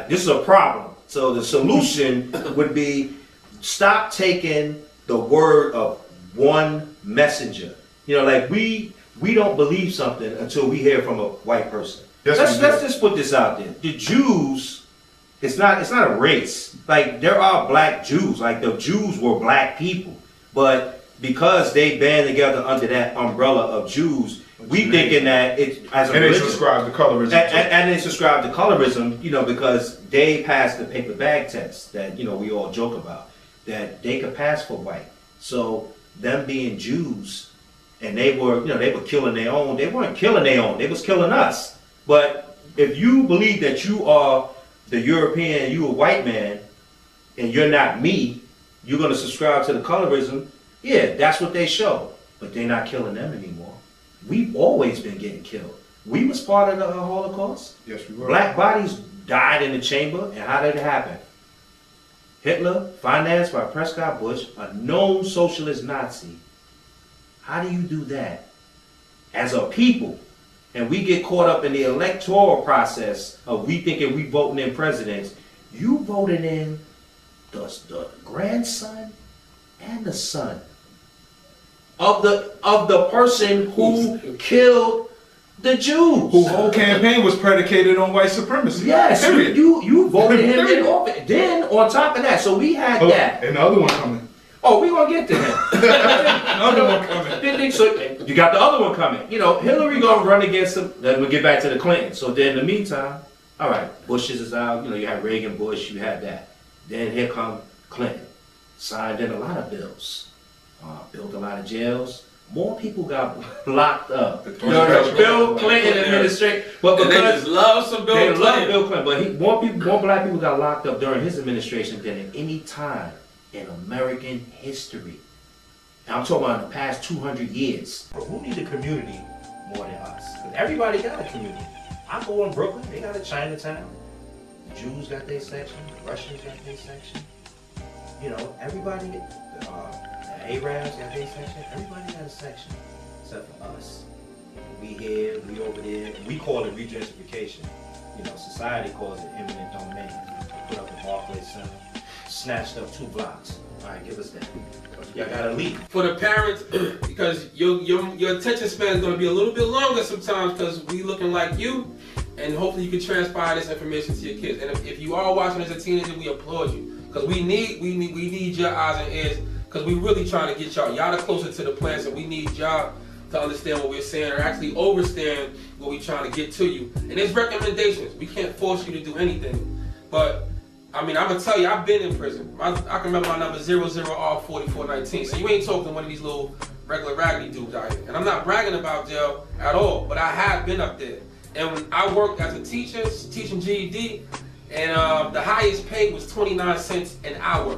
this is a problem. So the solution would be stop taking the word of one messenger. You know, like we don't believe something until we hear from a white person. Yes, let's just put this out there. The Jews, it's not a race. Like there are black Jews. Like the Jews were black people, but because they band together under that umbrella of Jews, we thinking that it's as a religion. And they subscribe to colorism. And they subscribe to colorism, you know, because they passed the paper bag test that, you know, we all joke about, that they could pass for white. So them being Jews, and they were, you know, they were killing their own. They weren't killing their own. They was killing us. But if you believe that you are the European, you a white man, and you're not me, you're going to subscribe to the colorism. Yeah, that's what they show. But they're not killing them anymore. We've always been getting killed. We was part of the Holocaust. Yes, we were. Black bodies died in the chamber, and how did it happen? Hitler, financed by Prescott Bush, a known socialist Nazi. How do you do that as a people? And we get caught up in the electoral process of we thinking we voting in presidents. You voted in the grandson and the son of the person who killed the Jews. Whose whole campaign was predicated on white supremacy. Yes, you voted him in office. Then on top of that, so we had that. And the other one coming. Oh, we gonna get to him. Another one coming. So you got the other one coming. You know, Hillary gonna run against him. Then we'll get back to the Clintons. So then in the meantime, all right, Bush's is out. You know, you had Reagan, Bush, you had that. Then here come Clinton. Signed in a lot of bills. Built a lot of jails. More people got locked up. The Bill Clinton administration. But because they just love some Bill Clinton. They love Bill Clinton. But more black people got locked up during his administration than at any time in American history. Now I'm talking about in the past 200 years. Who needs a community more than us? Because everybody got a community. I go in Brooklyn, they got a Chinatown. The Jews got their section, the Russians got their section. You know, everybody, the Arabs got their section. Everybody got a section, except for us. We here, we over there. We call it regentrification. You know, society calls it eminent domain. Put up the Barclays Center, snatched up 2 blocks. All right, give us that. Y'all gotta leave. For the parents, because your attention span is going to be a little bit longer sometimes because we looking like you, and hopefully you can transpire this information to your kids. And if you are watching as a teenager, we applaud you because we need your eyes and ears because we really trying to get y'all are closer to the plan, so we need y'all to understand what we're saying or actually understand what we're trying to get to you. And there's recommendations. We can't force you to do anything, but I mean, I'm gonna tell you, I've been in prison. I can remember my number 00R4419. So you ain't talking to one of these little regular raggedy dudes out here. And I'm not bragging about jail at all, but I have been up there. And when I worked as a teacher, teaching GED, and the highest paid was 29 cents an hour.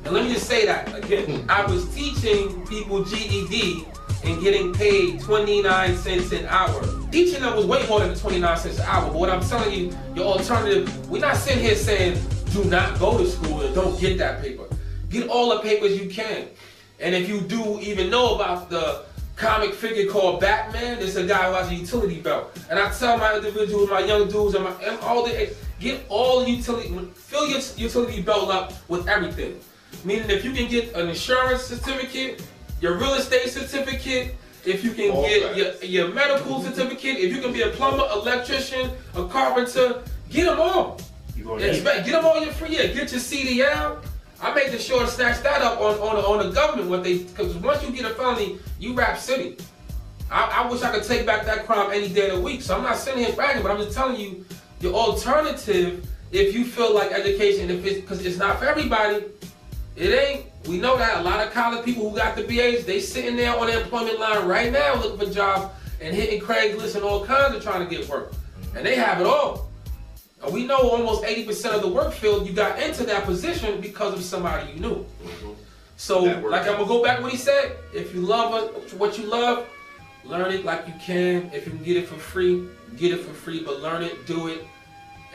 And let me just say that again. I was teaching people GED and getting paid 29 cents an hour. Teaching them was way more than 29 cents an hour. But what I'm telling you, your alternative, we're not sitting here saying, do not go to school and don't get that paper. Get all the papers you can. And if you do even know about the comic figure called Batman, there's a guy who has a utility belt. And I tell my individuals, my young dudes, and all the, get all the utility, fill your utility belt up with everything. Meaning if you can get an insurance certificate, your real estate certificate, if you can get your medical certificate, if you can be a plumber, electrician, a carpenter, get them all. Get them all your free. Get your CDL. I made sure to snatch that up on the government because once you get a felony, you rap city. I wish I could take back that crime any day of the week. So I'm not sitting here bragging, but I'm just telling you your alternative. If you feel like education, because it's not for everybody, it ain't. We know that a lot of college people who got the BAs, they sitting there on the employment line right now looking for jobs and hitting Craigslist and all kinds of trying to get work, and they have it all. And we know almost 80% of the work field, you got into that position because of somebody you knew. So, like I'm gonna go back to what he said, if you love what you love, learn it like you can. If you can get it for free, get it for free, but learn it, do it,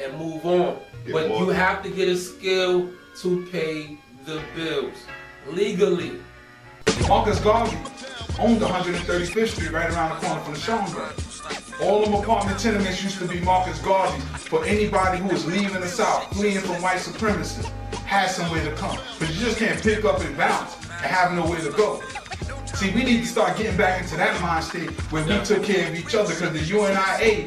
and move on. But you have to get a skill to pay the bills, legally. Marcus Garvey owned 135th Street right around the corner from the Schomburg. All them apartment tenements used to be Marcus Garvey's for anybody who was leaving the South, fleeing from white supremacy, had somewhere to come. But you just can't pick up and bounce and have nowhere to go. See, we need to start getting back into that mind state where we took care of each other, because the UNIA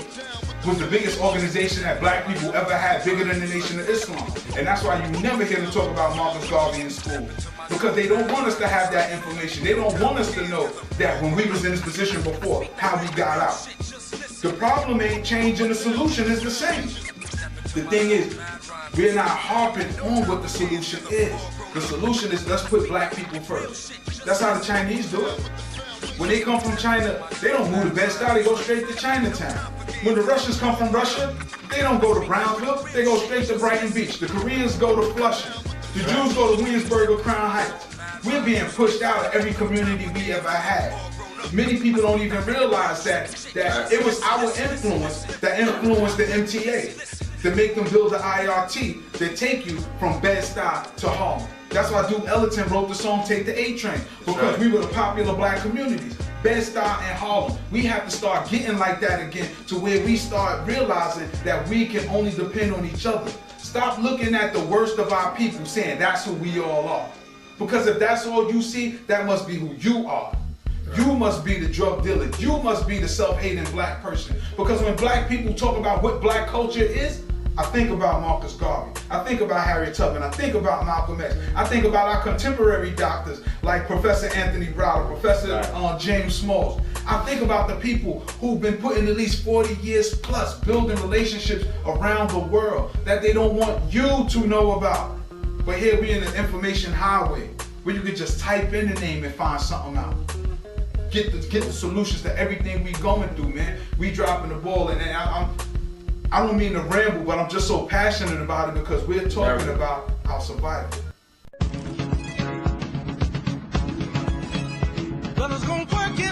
was the biggest organization that black people ever had, bigger than the Nation of Islam. And that's why you never hear them talk about Marcus Garvey in school. Because they don't want us to have that information. They don't want us to know that when we was in this position before, how we got out. The problem ain't changing, the solution is the same. The thing is, we're not harping on what the solution is. The solution is, let's put black people first. That's how the Chinese do it. When they come from China, they don't move to B.E.S.T, they go straight to Chinatown. When the Russians come from Russia, they don't go to Brownsville, they go straight to Brighton Beach. The Koreans go to Flushing. The Jews go to Williamsburg or Crown Heights. We're being pushed out of every community we ever had. Many people don't even realize that it was our influence that influenced the MTA to make them build the IRT that take you from B.E.S.T to Harlem. That's why Duke Ellington wrote the song Take the A Train, because we were the popular black communities. B.E.S.T and Harlem. We have to start getting like that again, to where we start realizing that we can only depend on each other. Stop looking at the worst of our people saying that's who we all are. Because if that's all you see, that must be who you are. You must be the drug dealer. You must be the self-hating black person. Because when black people talk about what black culture is, I think about Marcus Garvey. I think about Harriet Tubman. I think about Malcolm X. I think about our contemporary doctors like Professor Anthony Browder, Professor James Smalls. I think about the people who've been putting at least 40 years plus building relationships around the world that they don't want you to know about. But here we in the information highway where you can just type in the name and find something out. Get the solutions to everything we going through, man. We dropping the ball, and I don't mean to ramble, but I'm just so passionate about it because we're talking about our survival. Brothers gonna work it.